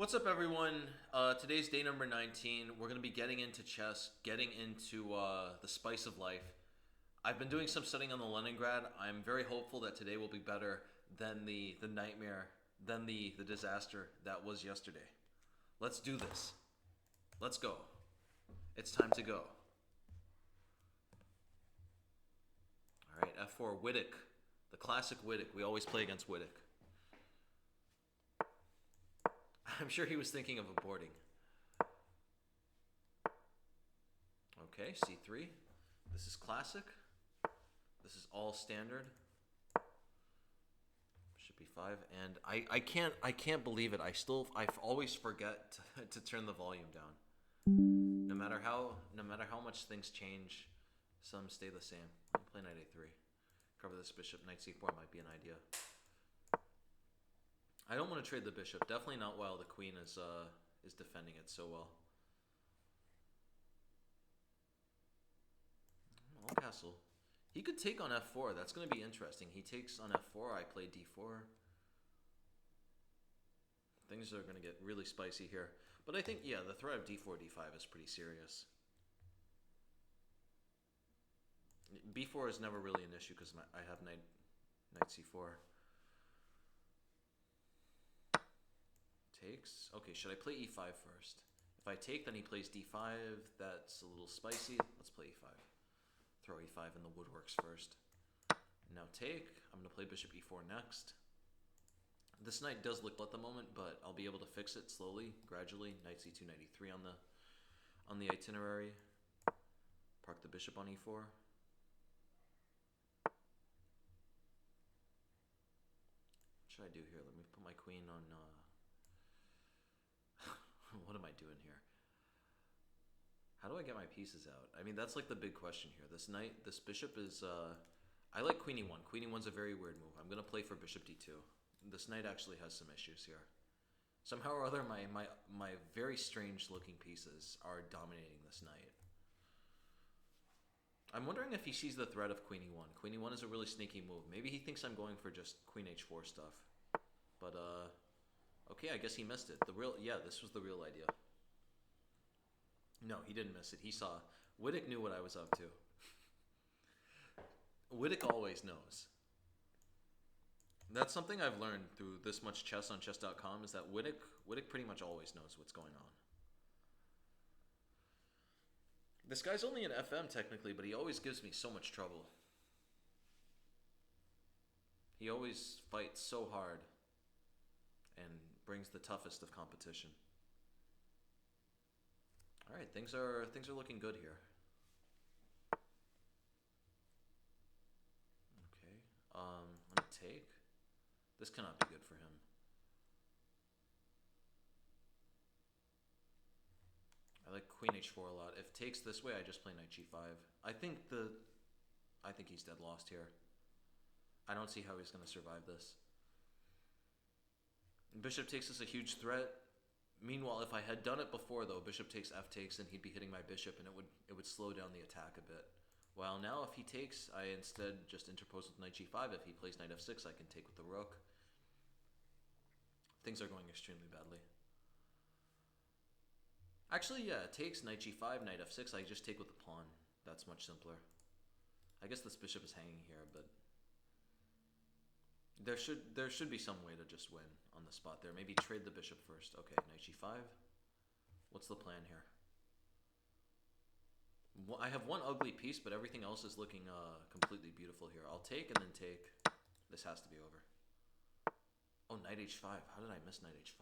What's up, everyone? Today's day number 19. We're going to be getting into chess, getting into the spice of life. I've been doing some studying on the Leningrad. I'm very hopeful that today will be better than the nightmare, than the disaster that was yesterday. Let's do this. Let's go. It's time to go. All right, F4, Witik. The classic Witik. We always play against Witik. I'm sure he was thinking of aborting. Okay, C3. This is classic. This is all standard. Bishop E5, and I can't believe it. I always forget to turn the volume down. No matter how much things change, some stay the same. I'll play knight A3. Cover this bishop. Knight C4 might be an idea. I don't want to trade the bishop. Definitely not while the queen is defending it so well. Oh, castle. He could take on F4. That's going to be interesting. He takes on F4. I play D4. Things are going to get really spicy here. But I think, yeah, the threat of D4, D5 is pretty serious. B4 is never really an issue because I have knight C4. Takes. Okay, should I play E5 first? If I take, then he plays D5. That's a little spicy. Let's play E5. Throw E5 in the woodworks first. Now take. I'm going to play bishop E4 next. This knight does look at the moment, but I'll be able to fix it slowly, gradually. Knight C2, knight E3 on the itinerary. Park the bishop on E4. What should I do here? Let me put my queen on... What am I doing here? How do I get my pieces out? I mean, that's like the big question here. This bishop is... I like queen e1. Queen e1's a very weird move. I'm going to play for bishop d2. This knight actually has some issues here. Somehow or other, my very strange looking pieces are dominating this knight. I'm wondering if he sees the threat of queen e1. Queen e1 is a really sneaky move. Maybe he thinks I'm going for just queen h4 stuff. But, okay, I guess he missed it. This was the real idea. No, he didn't miss it. He saw. Witik knew what I was up to. Witik always knows. That's something I've learned through this much chess on chess.com is that Witik pretty much always knows what's going on. This guy's only an FM technically, but he always gives me so much trouble. He always fights so hard and brings the toughest of competition. All right, things are looking good here. Okay, I'm gonna take. This cannot be good for him. I like queen h4 a lot. If takes this way, I just play knight g5. I think he's dead lost here. I don't see how he's gonna survive this. Bishop takes is a huge threat. Meanwhile, if I had done it before, though, bishop takes, f takes, then he'd be hitting my bishop, and it would slow down the attack a bit. While now, if he takes, I instead just interpose with knight g5. If he plays knight f6, I can take with the rook. Things are going extremely badly. Actually, yeah, takes, knight g5, knight f6. I just take with the pawn. That's much simpler. I guess this bishop is hanging here, but there should be some way to just win on the spot there. Maybe trade the bishop first. Okay, knight g5. What's the plan here? Well, I have one ugly piece, but everything else is looking completely beautiful here. I'll take and then take. This has to be over. Oh, knight h5. How did I miss knight h5?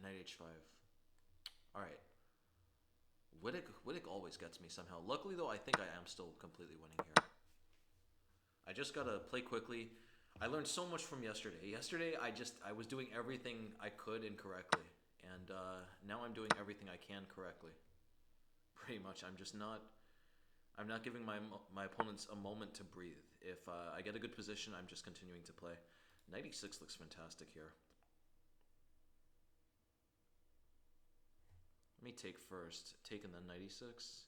Knight h5. All right. Witik always gets me somehow. Luckily, though, I think I am still completely winning here. I just gotta play quickly. I learned so much from yesterday. Yesterday, I was doing everything I could incorrectly, and now I'm doing everything I can correctly. Pretty much, I'm not giving my opponents a moment to breathe. If I get a good position, I'm just continuing to play. Knight e6 looks fantastic here. Let me take first. Take and then knight e6.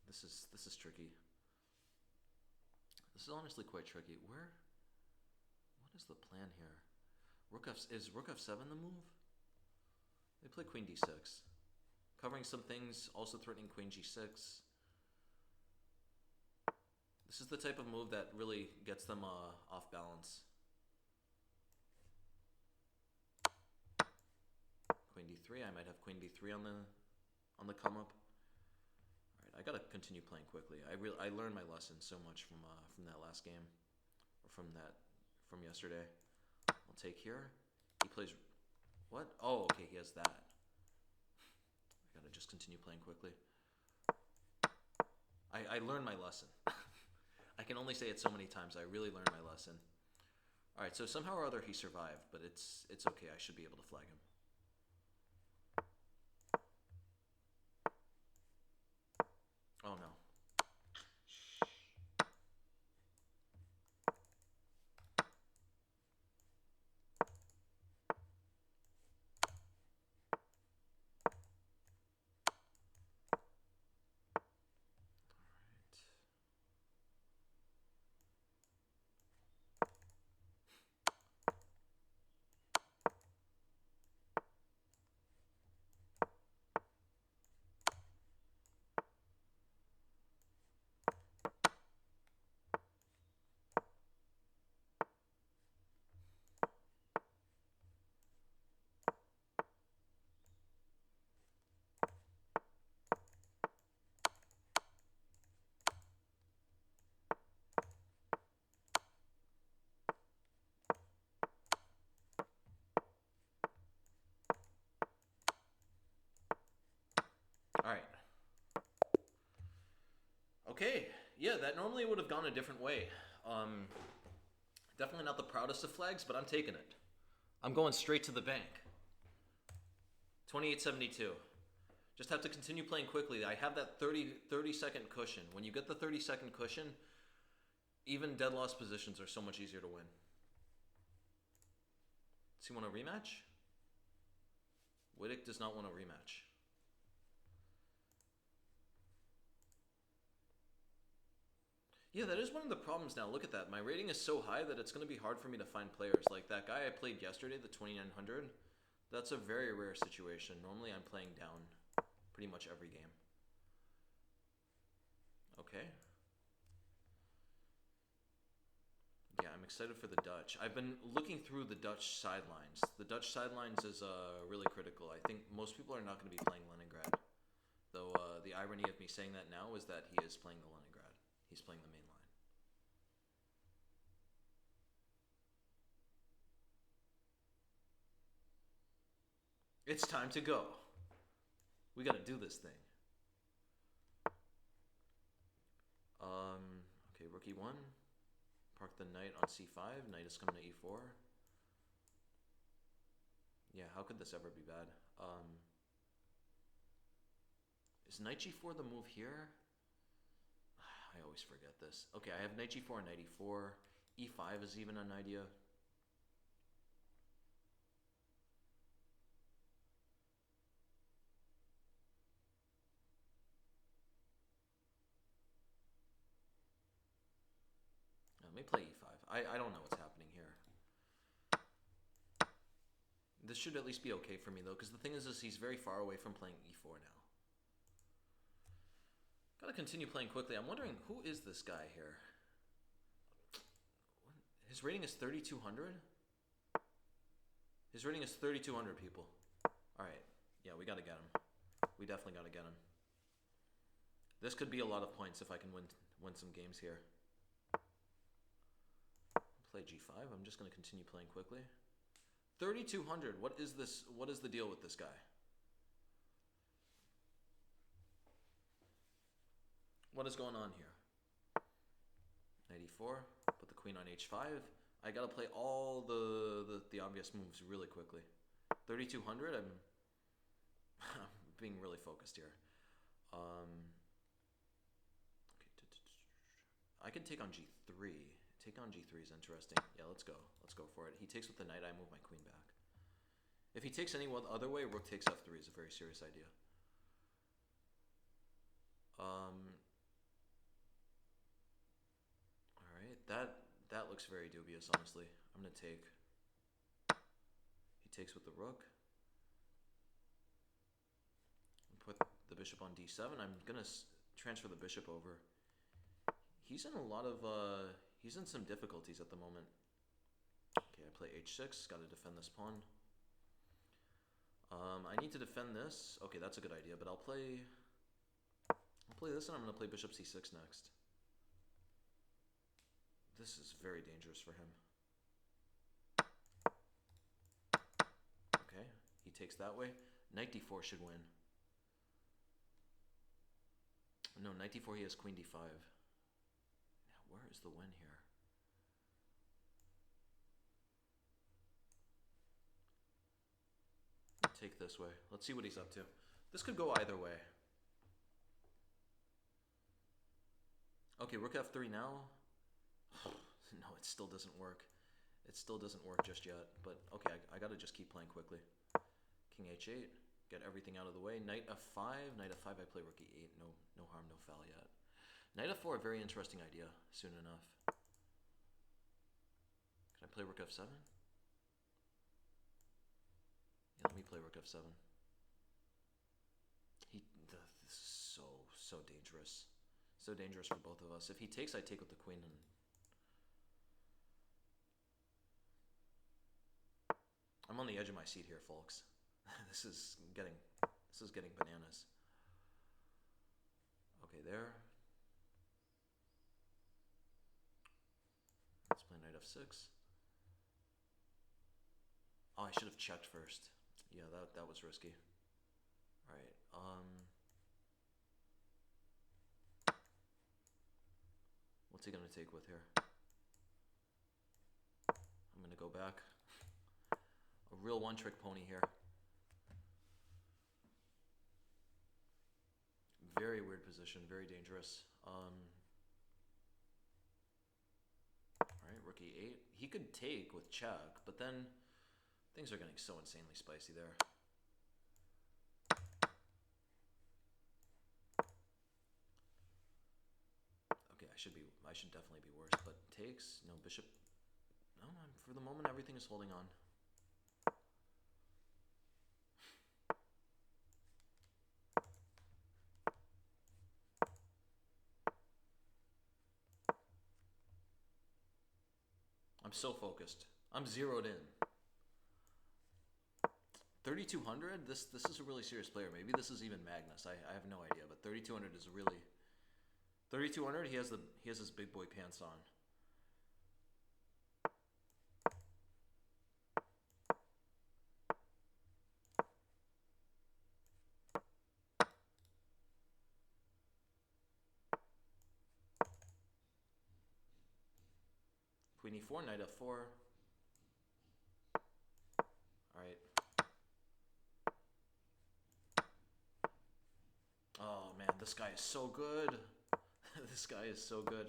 This is tricky. This is honestly quite tricky. What is the plan here? Is rook f7 the move? They play queen d6. Covering some things, also threatening queen g6. This is the type of move that really gets them off balance. Queen d3. I might have queen d3 on the come up. All right, I gotta continue playing quickly. I learned my lesson so much from that last game, or from yesterday. I'll take here. He plays what? Oh, okay, he has that. I gotta just continue playing quickly. I learned my lesson. I can only say it so many times. I really learned my lesson. All right, so somehow or other he survived, but it's okay. I should be able to flag him. Oh no. All right. Okay. Yeah, that normally would have gone a different way. Definitely not the proudest of flags, but I'm taking it. I'm going straight to the bank. 2872. Just have to continue playing quickly. I have that 30-second cushion. When you get the 30-second cushion, even dead loss positions are so much easier to win. Does he want a rematch? Witik does not want a rematch. Yeah, that is one of the problems now. Look at that. My rating is so high that it's going to be hard for me to find players. Like that guy I played yesterday, the 2900. That's a very rare situation. Normally I'm playing down pretty much every game. Okay. Yeah, I'm excited for the Dutch. I've been looking through the Dutch sidelines. The Dutch sidelines is really critical. I think most people are not going to be playing Leningrad. Though the irony of me saying that now is that he is playing the Leningrad. He's playing the main line. It's time to go. We got to do this thing. Okay, rook e1. Park the knight on c5. Knight is coming to e4. Yeah, how could this ever be bad? Is knight g4 the move here? I always forget this. Okay, I have knight g4 and knight e4. e5 is even an idea. Let me play e5. I don't know what's happening here. This should at least be okay for me, though, because the thing is he's very far away from playing e4 now. Gotta continue playing quickly. I'm wondering, who is this guy here? His rating is 3,200? His rating is 3,200, people. Alright. Yeah, we gotta get him. We definitely gotta get him. This could be a lot of points if I can win some games here. Play g5. I'm just gonna continue playing quickly. 3,200. What is this? What is the deal with this guy? What is going on here? Knight e4. Put the queen on h5. I gotta play all the obvious moves really quickly. 3,200. I'm being really focused here. I can take on g3. Take on g3 is interesting. Yeah, let's go. Let's go for it. He takes with the knight. I move my queen back. If he takes any other way, rook takes f3 is a very serious idea. Alright, that looks very dubious, honestly. I'm gonna take. takes with the rook. Put the bishop on d7. I'm gonna transfer the bishop over. He's in a lot of he's in some difficulties at the moment. Okay, I play h6. Got to defend this pawn. I need to defend this. Okay, that's a good idea. But I'll play this, and I'm gonna play bishop c6 next. This is very dangerous for him. Okay, he takes that way. Knight d4 should win. No, knight d4, he has queen d5. Now, where is the win here? Take this way. Let's see what he's up to. This could go either way. Okay, rook f3 now. No, it still doesn't work. It still doesn't work just yet. But okay, I gotta just keep playing quickly. King h8. Get everything out of the way. Knight f5. Knight f5, I play rook e8. No harm, no foul yet. Knight f4, a very interesting idea, soon enough. Can I play rook f7? Yeah, let me play rook f7. This is so dangerous. So dangerous for both of us. If he takes, I take with the queen. And I'm on the edge of my seat here, folks. This is getting bananas. Okay, there. Let's play knight f6. Oh, I should have checked first. Yeah, that was risky. All right. What's he gonna take with here? I'm gonna go back. A real one-trick pony here. Very weird position, very dangerous. Alright, rook e8. He could take with check, but then things are getting so insanely spicy there. Okay, I should definitely be worse, but takes, no bishop. No, for the moment everything is holding on. I'm so focused. I'm zeroed in. 3,200? This is a really serious player. Maybe this is even Magnus. I have no idea, but 3,200 is really 3,200. He has his big boy pants on. Queen e4, knight f4. Alright. Oh man, this guy is so good. This guy is so good.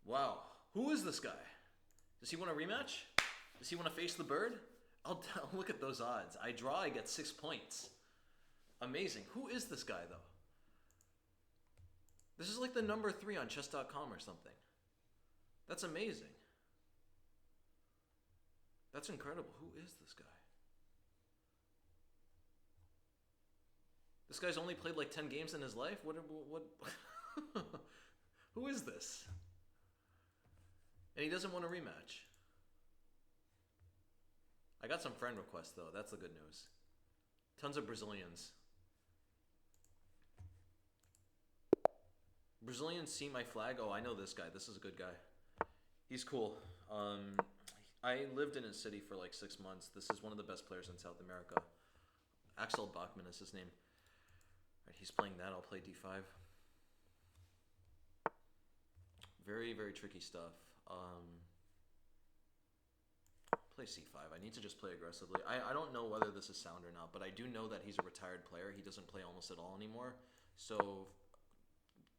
Wow, who is this guy? Does he want a rematch? Does he want to face the bird? I'll look at those odds. I draw, I get 6 points. Amazing. Who is this guy, though? This is like the number 3 on chess.com or something. That's amazing. That's incredible. Who is this guy? This guy's only played like 10 games in his life? What Who is this? And he doesn't want a rematch. I got some friend requests, though. That's the good news. Tons of Brazilians. Brazilians see my flag. Oh, I know this guy. This is a good guy. He's cool. I lived in his city for like 6 months. This is one of the best players in South America. Axel Bachmann is his name. All right, he's playing that. I'll play d5. Very, very tricky stuff. Play c5. I need to just play aggressively. I don't know whether this is sound or not, but I do know that he's a retired player. He doesn't play almost at all anymore. So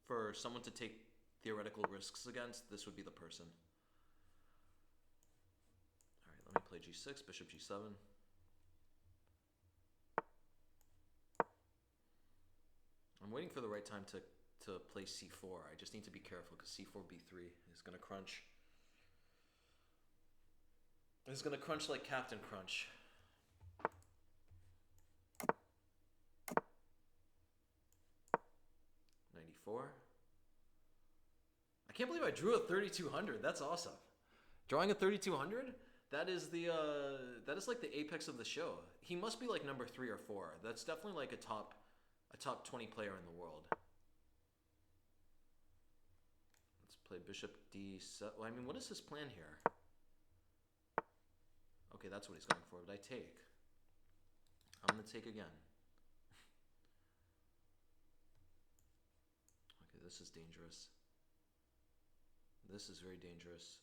for someone to take theoretical risks against, this would be the person. All right, let me play g6, bishop g7. I'm waiting for the right time to play c4. I just need to be careful because c4, b3 is going to crunch. It's going to crunch like Captain Crunch. '94. I can't believe I drew a 3200. That's awesome. Drawing a 3200? That is like the apex of the show. He must be like number 3 or 4. That's definitely like a top 20 player in the world. Let's play bishop d7. Well, I mean, what is his plan here? Okay, that's what he's going for, but I take. I'm going to take again. Okay, this is dangerous. This is very dangerous.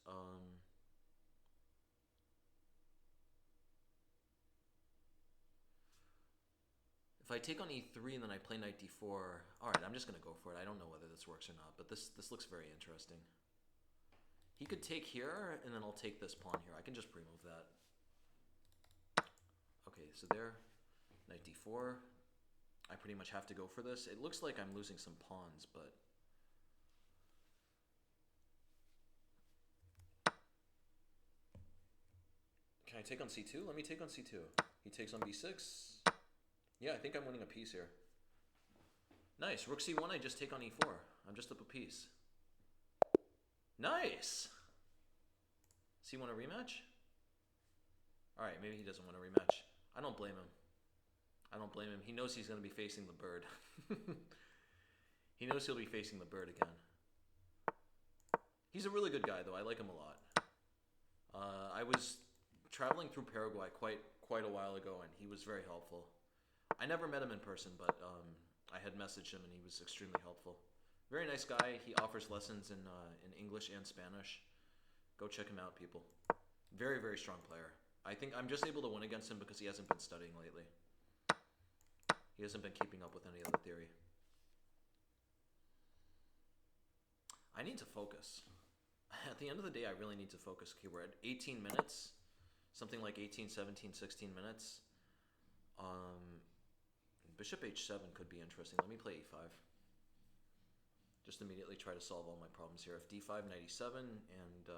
If I take on e3 and then I play knight d4, all right, I'm just going to go for it. I don't know whether this works or not, but this looks very interesting. He could take here, and then I'll take this pawn here. I can just pre-move that. Okay, so there, knight d4. I pretty much have to go for this. It looks like I'm losing some pawns, but... Can I take on c2? Let me take on c2. He takes on b6. Yeah, I think I'm winning a piece here. Nice. Rook c1, I just take on e4. I'm just up a piece. Nice! Does he want a rematch? Alright, maybe he doesn't want a rematch. I don't blame him. I don't blame him. He knows he's going to be facing the bird. He knows he'll be facing the bird again. He's a really good guy, though. I like him a lot. I was traveling through Paraguay quite a while ago, and he was very helpful. I never met him in person, but I had messaged him, and he was extremely helpful. Very nice guy. He offers lessons in English and Spanish. Go check him out, people. Very, very strong player. I think I'm just able to win against him because he hasn't been studying lately. He hasn't been keeping up with any other theory. I need to focus. At the end of the day, I really need to focus. Okay, we're at 18 minutes. Something like 18, 17, 16 minutes. Bishop h7 could be interesting. Let me play e5. Just immediately try to solve all my problems here. If d5, knight e7, and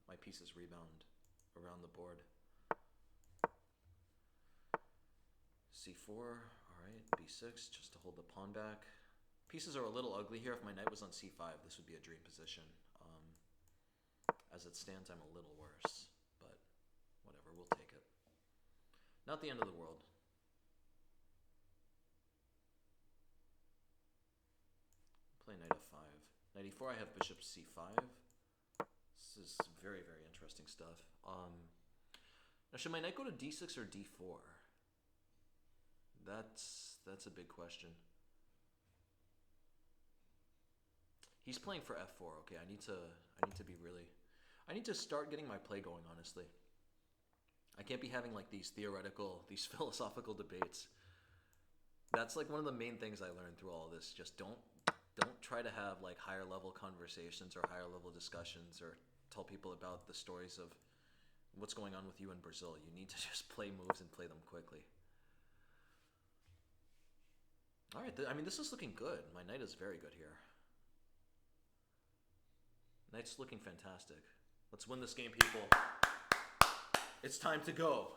my pieces rebound around the board. c4, alright, b6, just to hold the pawn back. Pieces are a little ugly here. If my knight was on c5, this would be a dream position. As it stands, I'm a little worse, but whatever, we'll take it. Not the end of the world. Play knight f5. Knight e4, I have bishop c5. This is very, very interesting stuff. Now, should my knight go to d6 or d4? That's a big question. He's playing for f4. Okay, I need to be really... I need to start getting my play going, honestly. I can't be having like these philosophical debates. That's like one of the main things I learned through all of this. Just don't try to have like higher level conversations or higher level discussions or tell people about the stories of what's going on with you in Brazil. You need to just play moves and play them quickly. All right, I mean, this is looking good. My knight is very good here. Knight's looking fantastic. Let's win this game, people. It's time to go.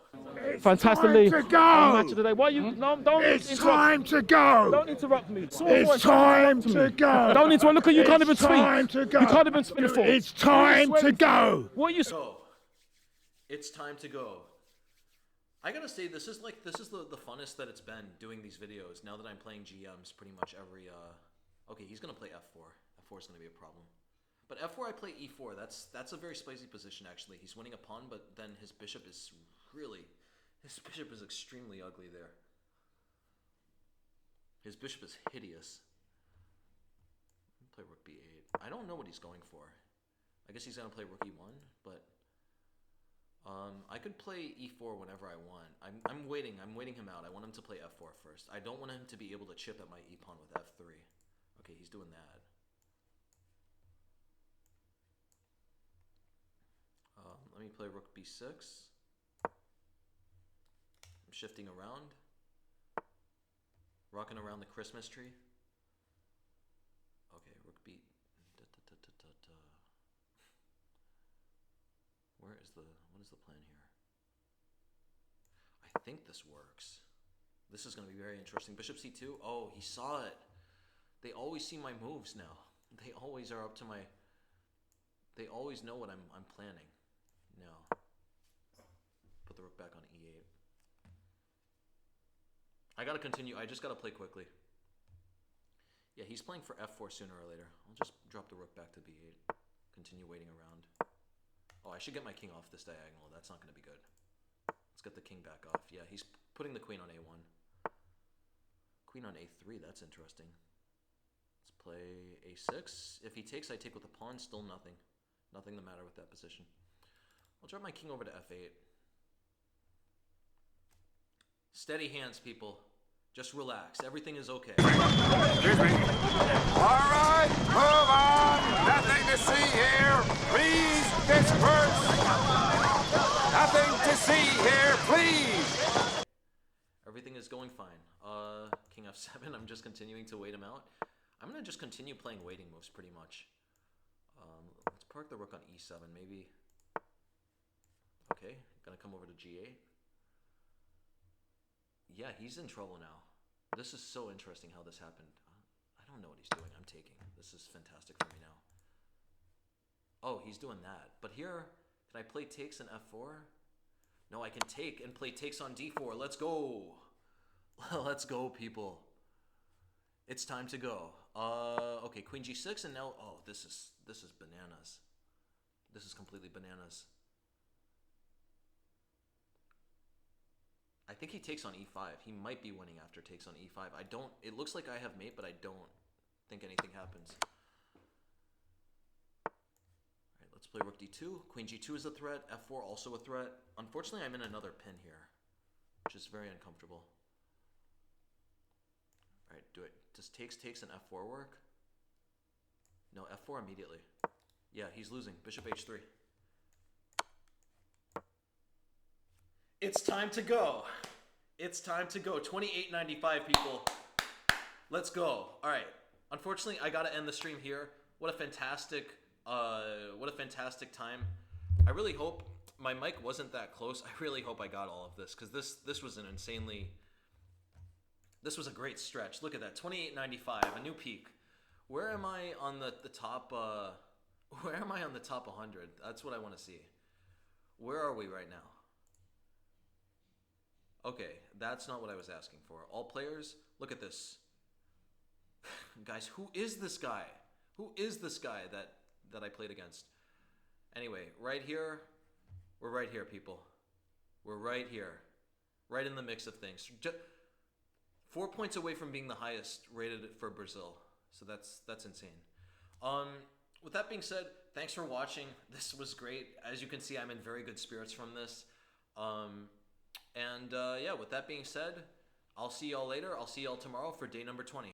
Fantastically. Time to go. Match of the day. Why you? No, don't It's interrupt. time to go. Don't interrupt me. It's time to go. Don't interrupt. Look at you. Can't even It's speak. time to go. You can't even speak. Before. It's time to go. What are you? Go. It's time to go. I gotta say, this is the funnest that it's been doing these videos. Now that I'm playing GMs pretty much every. Okay, he's gonna play f4. F4 is gonna be a problem. But f4, I play e4. That's a very spicy position, actually. He's winning a pawn, but then his bishop is extremely ugly there. His bishop is hideous. Play rook b8. I don't know what he's going for. I guess he's gonna play rook e1, but I could play e4 whenever I want. I'm waiting him out. I want him to play f4 first. I don't want him to be able to chip at my e pawn with f3. Okay, he's doing that. Let me play rook b6. I'm shifting around, rocking around the Christmas tree. Okay, rook b. What is the plan here? I think this works. This is going to be very interesting. Bishop c2. Oh, he saw it. They always see my moves now. They always are up to my. They always know what I'm planning. No. Put the rook back on e8. I gotta continue. I just gotta play quickly. Yeah, he's playing for f4 sooner or later. I'll just drop the rook back to b8. Continue waiting around. Oh, I should get my king off this diagonal. That's not going to be good. Let's get the king back off. Yeah, he's putting the queen on a1. Queen on a3. That's interesting. Let's play a6. If he takes, I take with the pawn. Still nothing. Nothing the matter with that position. I'll drop my king over to f8. Steady hands, people. Just relax. Everything is okay. Excuse me. All right, move on. Nothing to see here. Please disperse. Nothing to see here, please. Everything is going fine. King f7. I'm just continuing to wait him out. I'm gonna just continue playing waiting moves pretty much. Let's park the rook on e7, maybe. Okay, gonna come over to g8. Yeah, he's in trouble now. This is so interesting how this happened. I don't know what he's doing. I'm taking. This is fantastic for me now. Oh, he's doing that. But here, can I play takes in f4? No, I can take and play takes on d4. Let's go. Let's go, people. It's time to go. Okay, queen g6, and now, oh, this is bananas. This is completely bananas. I think he takes on e5. He might be winning after takes on e5. It looks like I have mate, but I don't think anything happens. Alright, let's play rook d2. Queen g2 is a threat. f4 also a threat. Unfortunately, I'm in another pin here, which is very uncomfortable. Alright, do it. Does takes and f4 work? No, f4 immediately. Yeah, he's losing. Bishop h3. It's time to go. It's time to go. 28.95, people. Let's go. All right. Unfortunately, I gotta end the stream here. What a fantastic time. I really hope my mic wasn't that close. I really hope I got all of this, because this was this was a great stretch. Look at that. 28.95, a new peak. Where am I on the top? Where am I on the top 100? That's what I want to see. Where are we right now? Okay, that's not what I was asking for. All players, look at this. Guys, who is this guy? Who is this guy that I played against? Anyway, right here, we're right here, people. We're right here. Right in the mix of things. 4 points away from being the highest rated for Brazil. So that's insane. With that being said, thanks for watching. This was great. As you can see, I'm in very good spirits from this. Yeah, with that being said, I'll see y'all later. I'll see y'all tomorrow for day number 20.